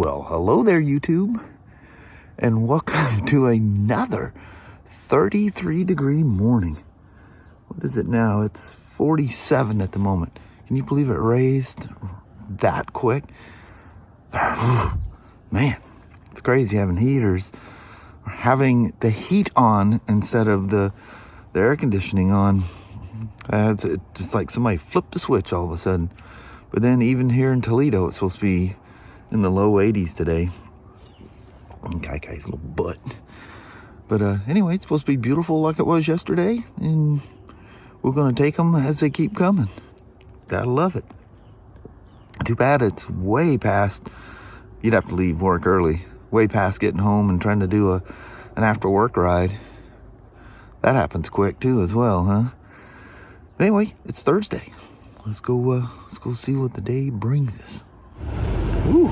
Well, hello there, YouTube, and welcome to another 33-degree morning. What is it now? It's 47 at the moment. Can you believe it raised that quick? Man, it's crazy having heaters, or having the heat on instead of the air conditioning on. It's just like somebody flipped the switch all of a sudden. But then even here in Toledo, it's supposed to be in the low 80s today. And Kai-Kai's little butt. But anyway, it's supposed to be beautiful like it was yesterday. And we're going to take them as they keep coming. Gotta love it. Too bad it's way past. You'd have to leave work early. Way past getting home and trying to do an after work ride. That happens quick too as well, huh? But anyway, it's Thursday. Let's go see what the day brings us. Ooh,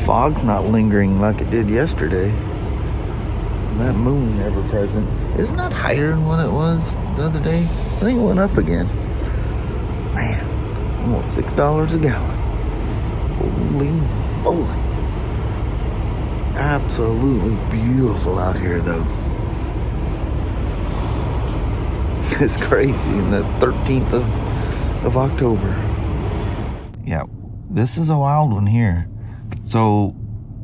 fog's not lingering like it did yesterday. And that moon ever present. Isn't that higher than what it was the other day? I think it went up again. Man, almost $6 a gallon. Holy moly. Absolutely beautiful out here though. It's crazy in the 13th of October. Yeah, this is a wild one here. So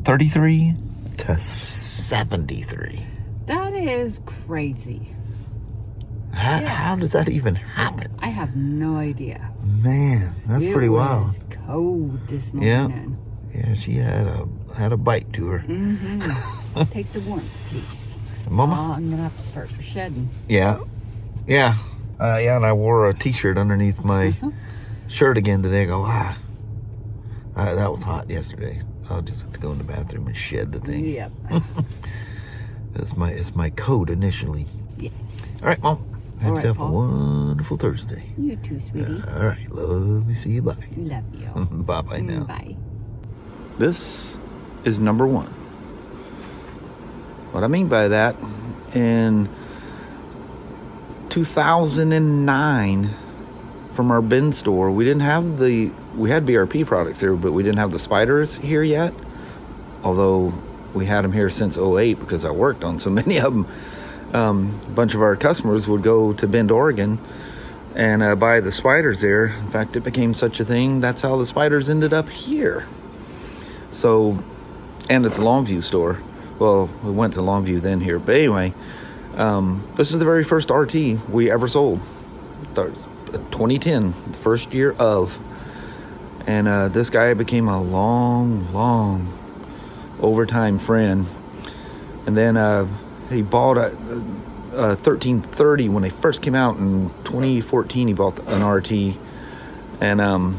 33 to 73. That is crazy. How does that even happen? I have no idea. Man, that's pretty wild. It was cold this morning. Yeah, she had a bite to her. Mm-hmm. Take the warmth, please. Mama? Oh, I'm gonna have to start shedding. Yeah. And I wore a t-shirt underneath my shirt again today. I go, that was hot yesterday. I'll just have to go in the bathroom and shed the thing. Yep. It's my coat initially. Yes. All right, Mom. Have yourself a wonderful Thursday. You too, sweetie. All right. Love you. See you. Bye. Love you. Bye-bye now. Bye. This is number one. What I mean by that, in 2009, from our bin store, we had BRP products here, but we didn't have the Spyders here yet. Although we had them here since 2008 because I worked on so many of them. A bunch of our customers would go to Bend, Oregon and buy the Spyders there. In fact, it became such a thing. That's how the Spyders ended up here. So, and at the Longview store. Well, we went to Longview then here. But anyway, this is the very first RT we ever sold. 2010, the first year of. And this guy became a long overtime friend. And then he bought a 1330 when they first came out in 2014. He bought an RT. And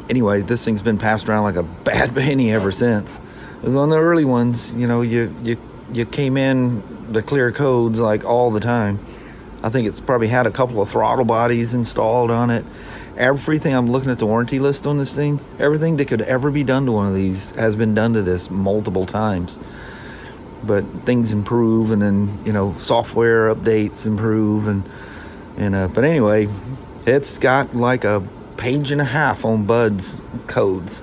anyway, this thing's been passed around like a bad penny ever since. It was one of the early ones. You know, you came in the clear codes like all the time. I think it's probably had a couple of throttle bodies installed on it. Everything, I'm looking at the warranty list on this thing, everything that could ever be done to one of these has been done to this multiple times. But things improve, and then, you know, software updates improve, but anyway, it's got like a page and a half on Bud's codes.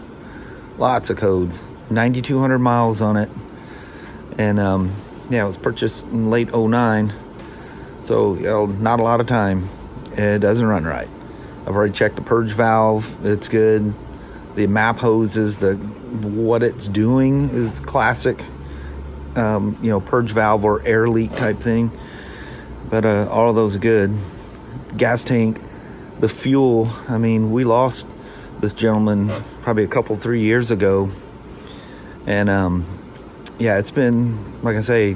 Lots of codes. 9,200 miles on it. And it was purchased in late 2009. So, you know, not a lot of time. It doesn't run right. I've already checked the purge valve. It's good. The map hoses, what it's doing is classic. Purge valve or air leak type thing. But all of those are good. Gas tank, the fuel. I mean, we lost this gentleman probably 3 years ago. And it's been, like I say,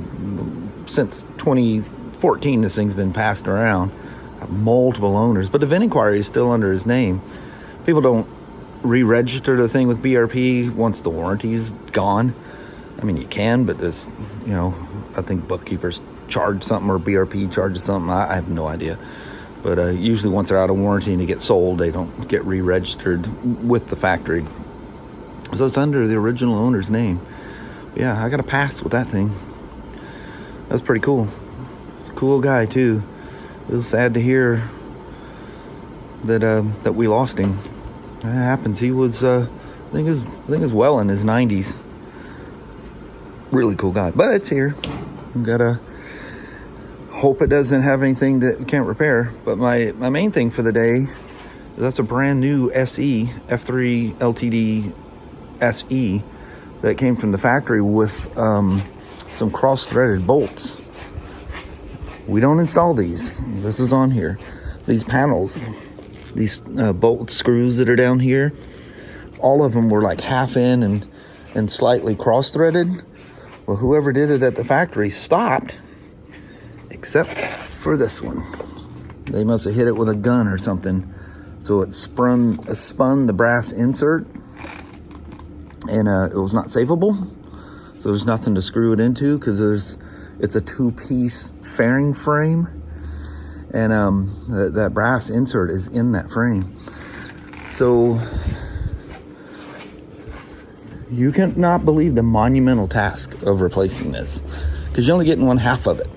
since 2014 this thing's been passed around. Multiple owners, but the VIN inquiry is still under his name. People don't re-register the thing with BRP once the warranty's gone. I mean, you can, but there's, I think bookkeepers charge something or BRP charges something. I have no idea. But usually once they're out of warranty and they get sold, they don't get re-registered with the factory. So it's under the original owner's name. Yeah, I got a pass with that thing. That's pretty cool. Cool guy, too. It was sad to hear that we lost him. It happens. He was I think it's well in his 90s. Really cool guy, but it's here. We gotta hope it doesn't have anything that we can't repair. But my main thing for the day is that's a brand new SE, F3 LTD SE that came from the factory with some cross-threaded bolts. We don't install these. This is on here. These panels, these bolt screws that are down here, all of them were like half in and slightly cross-threaded. Well, whoever did it at the factory stopped, except for this one. They must have hit it with a gun or something. So it spun the brass insert, and it was not savable. So there's nothing to screw it into because it's a 2-piece fairing frame, and that brass insert is in that frame. So you cannot believe the monumental task of replacing this because you're only getting one half of it.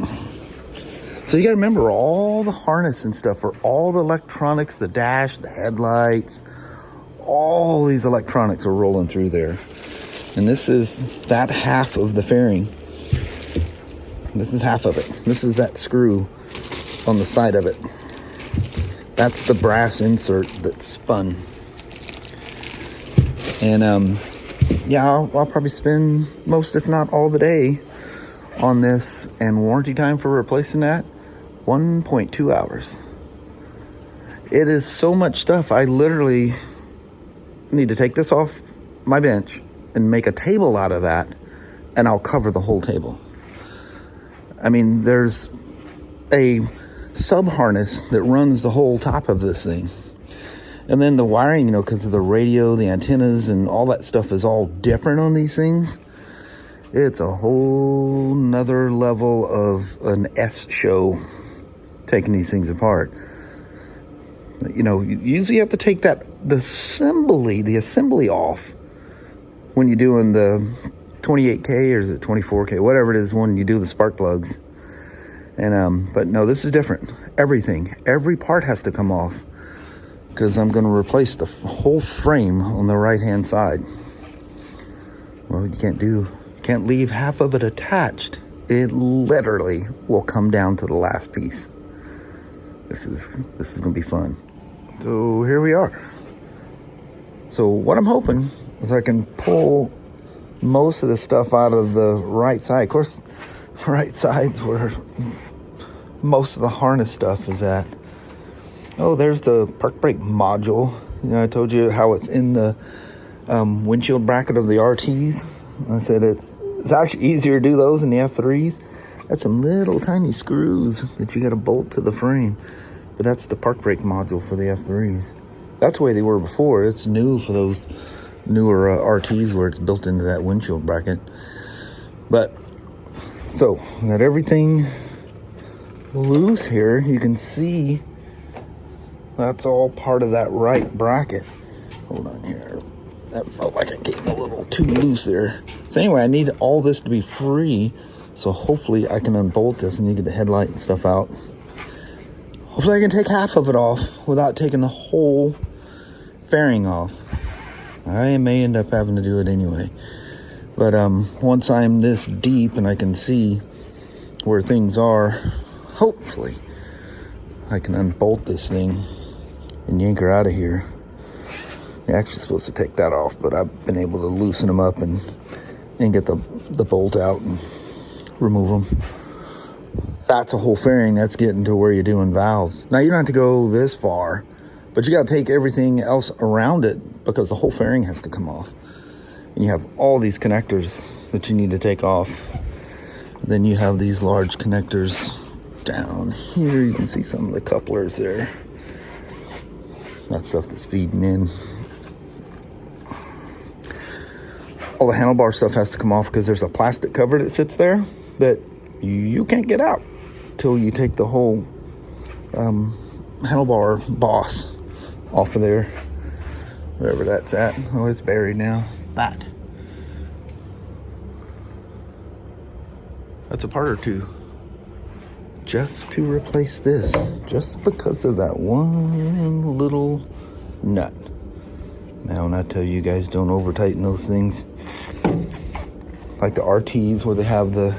So you got to remember all the harness and stuff for all the electronics, the dash, the headlights, all these electronics are rolling through there. And this is that half of the fairing. This is half of it. This is that screw on the side of it. That's the brass insert that's spun. And yeah, I'll probably spend most, if not all, the day on this, and warranty time for replacing that 1.2 hours. It is so much stuff. I literally need to take this off my bench and make a table out of that, and I'll cover the whole table. I mean, there's a sub harness that runs the whole top of this thing. And then the wiring, you know, because of the radio, the antennas, and all that stuff is all different on these things. It's a whole nother level of an S show taking these things apart. You know, you usually have to take the assembly off when you're doing the 28K or is it 24K, whatever it is, when you do the spark plugs. And but no, this is different. Every part has to come off, because I'm going to replace the whole frame on the right hand side. Well, you can't leave half of it attached. It literally will come down to the last piece. This is going to be fun. So here we are. So what I'm hoping is I can pull most of the stuff out of the right side. Of course, right side's where most of the harness stuff is at. Oh, there's the park brake module. You know, I told you how it's in the windshield bracket of the RTs. I said it's actually easier to do those in the F3s. That's some little tiny screws that you got to bolt to the frame. But that's the park brake module for the F3s. That's the way they were before. It's new for those newer RTs where it's built into that windshield bracket. But, so, got everything loose here. You can see that's all part of that right bracket. Hold on here. That felt like I came a little too loose there. So anyway, I need all this to be free. So hopefully I can unbolt this and you get the headlight and stuff out. Hopefully I can take half of it off without taking the whole fairing off. I may end up having to do it anyway. But once I'm this deep and I can see where things are, hopefully I can unbolt this thing and yank her out of here. You're actually supposed to take that off, but I've been able to loosen them up and get the bolt out and remove them. That's a whole fairing. That's getting to where you're doing valves. Now, you don't have to go this far, but you got to take everything else around it because the whole fairing has to come off. And you have all these connectors that you need to take off. Then you have these large connectors down here. You can see some of the couplers there. That stuff that's feeding in. All the handlebar stuff has to come off because there's a plastic cover that sits there that you can't get out till you take the whole handlebar boss off of there, wherever that's at. Oh, it's buried now. That's a part or two just to replace this, just because of that one little nut. Now, when I tell you guys, don't over tighten those things. Like the RTs where they have the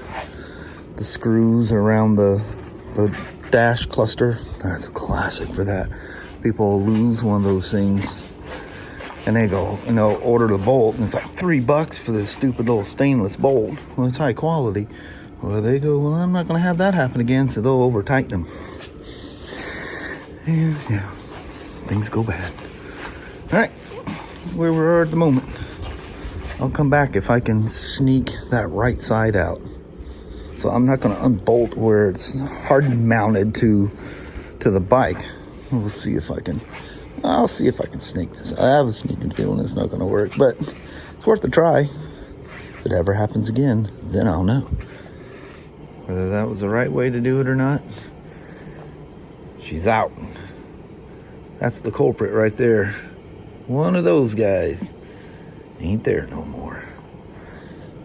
screws around the dash cluster. That's a classic for that. People will lose one of those things and they go, order the bolt, and it's like $3 for this stupid little stainless bolt. Well, it's high quality. Well, they go, well, I'm not going to have that happen again, so they'll over tighten them. And yeah, things go bad. All right, this is where we are at the moment. I'll come back if I can sneak that right side out. So I'm not going to unbolt where it's hard mounted to the bike. We'll see if I can. I'll see if I can sneak this. I have a sneaking feeling it's not going to work, but it's worth a try. If it ever happens again, then I'll know whether that was the right way to do it or not. She's out. That's the culprit right there. One of those guys ain't there no more.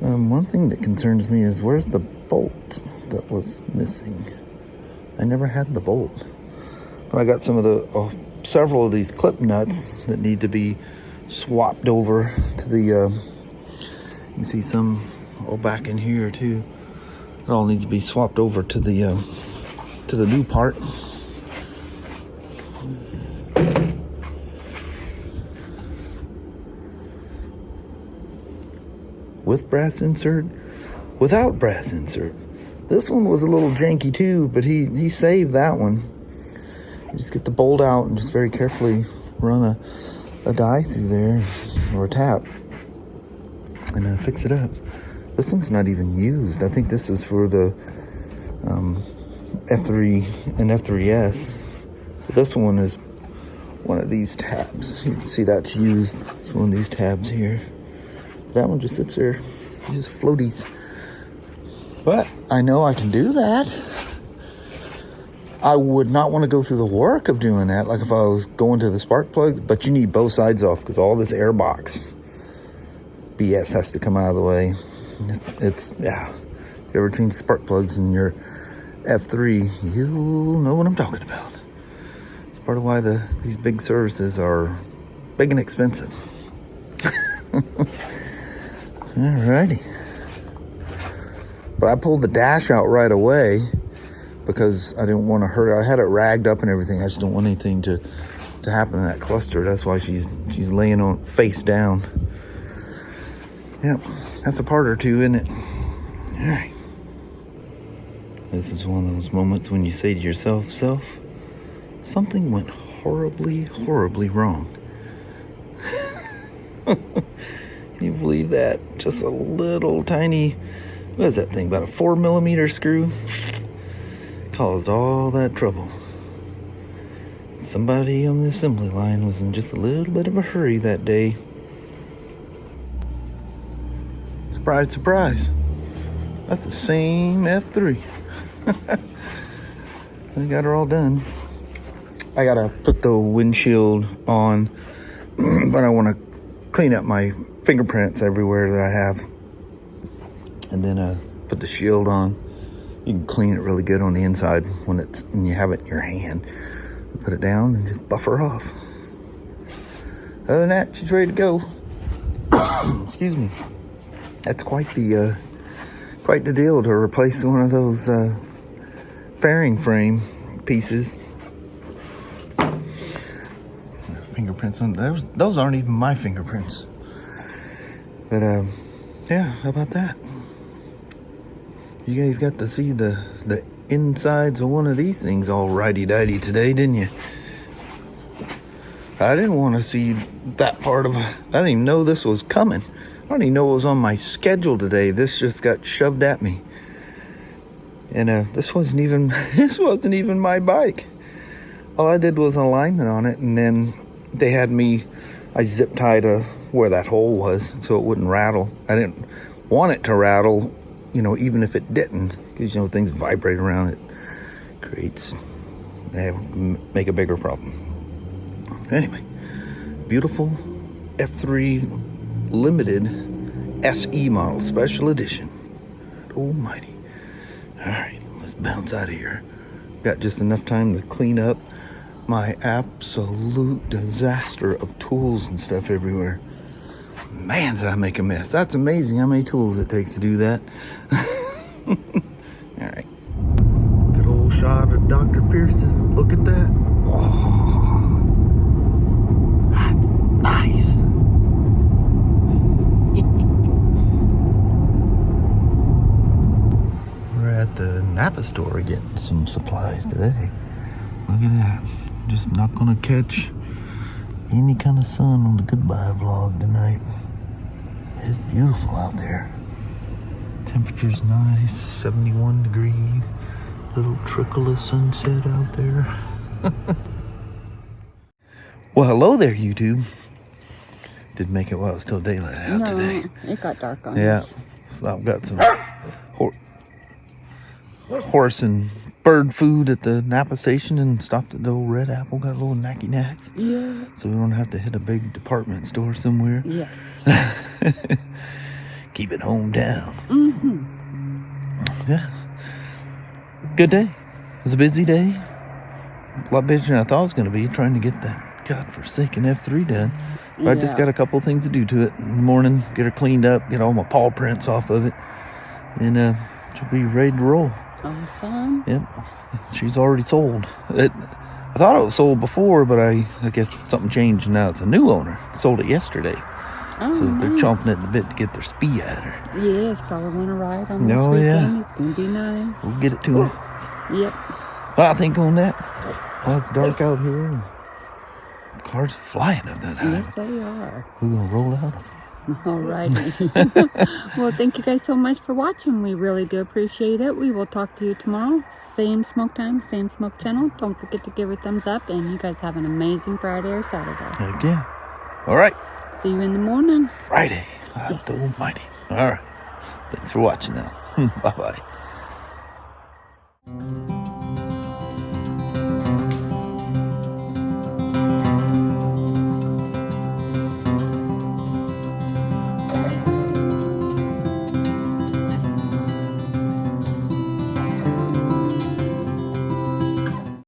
One thing that concerns me is where's the bolt that was missing? I never had the bolt, but I got some of the several of these clip nuts that need to be swapped over to the. You can see some all back in here too. It all needs to be swapped over to the new part. With brass insert, without brass insert. This one was a little janky too, but he saved that one. You just get the bolt out and just very carefully run a die through there, or a tap, and fix it up. This one's not even used. I think this is for the F3 and F3S. But this one is one of these tabs. You can see that's used. It's one of these tabs here. That one just sits there, just floaties. But I know I can do that. I would not want to go through the work of doing that, like if I was going to the spark plug, but you need both sides off because all this air box BS has to come out of the way. It's yeah. If you ever change spark plugs in your F3, you'll know what I'm talking about. It's part of why these big services are big and expensive. Alrighty. But I pulled the dash out right away because I didn't want to hurt it. I had it ragged up and everything. I just don't want anything to happen in that cluster. That's why she's laying on face down. Yep, that's a part or two, isn't it? Alright. This is one of those moments when you say to yourself, something went horribly, horribly wrong. Can you believe that? Just a little tiny, what is that thing, about a 4mm screw? Caused all that trouble. Somebody on the assembly line was in just a little bit of a hurry that day. Surprise, surprise. That's the same F3. I got her all done. I gotta put the windshield on, but I want to clean up my fingerprints everywhere that I have, and then put the shield on. You can clean it really good on the inside when you have it in your hand. Put it down and just buff her off. Other than that, she's ready to go. Excuse me. That's quite the deal to replace one of those fairing frame pieces. Fingerprints on those aren't even my fingerprints. But yeah, how about that? You guys got to see the insides of one of these things all righty-tighty today, didn't you? I didn't want to see that part of it. I didn't even know this was coming. I don't even know it was on my schedule today. This just got shoved at me. And this wasn't even my bike. All I did was an alignment on it, and then they had I zip tied where that hole was so it wouldn't rattle. I didn't want it to rattle, even if it didn't, because things vibrate around it. Make a bigger problem. Anyway, beautiful F3 limited SE model, special edition. God almighty. All right, let's bounce out of here. Got just enough time to clean up my absolute disaster of tools and stuff everywhere. Man, did I make a mess. That's amazing how many tools it takes to do that. Alright. Good old shot of Dr. Pierce's. Look at that. Oh, that's nice. We're at the Napa store getting some supplies today. Look at that. Just not gonna catch any kind of sun on the goodbye vlog tonight. It's beautiful out there. Temperature's nice, 71 degrees. Little trickle of sunset out there. Well, hello there, YouTube. Didn't make it while it was still daylight out today. It got dark on Yeah, us. so I've got some horse and bird food at the Napa station and stopped at the old Red Apple. Got a little knacky knacks. Yeah. So we don't have to hit a big department store somewhere. Yes. Keep it hometown. Mm-hmm. Yeah. Good day. It was a busy day. A lot busier than I thought it was going to be, trying to get that godforsaken F3 done. But I just got a couple of things to do to it in the morning. Get her cleaned up, get all my paw prints off of it. And she'll be ready to roll. Awesome. Yep. She's already sold. I thought it was sold before, but I guess something changed and now it's a new owner. Sold it yesterday. Oh, So they're nice. chomping at the bit to get their spee at her. Yes, probably want to ride on this Oh, weekend. yeah. It's going to be nice. We'll get it to her. Yep. Well, I think on that, well, it's dark out here. And cars flying up that highway. Yes, they are. We're going to roll out. All right. Well, thank you guys so much for watching. We really do appreciate it. We will talk to you tomorrow. Same smoke time, same smoke channel. Don't forget to give it a thumbs up. And you guys have an amazing Friday or Saturday. Heck yeah. All right. See you in the morning. Friday. God Yes. almighty. All right. Thanks for watching now. Bye-bye.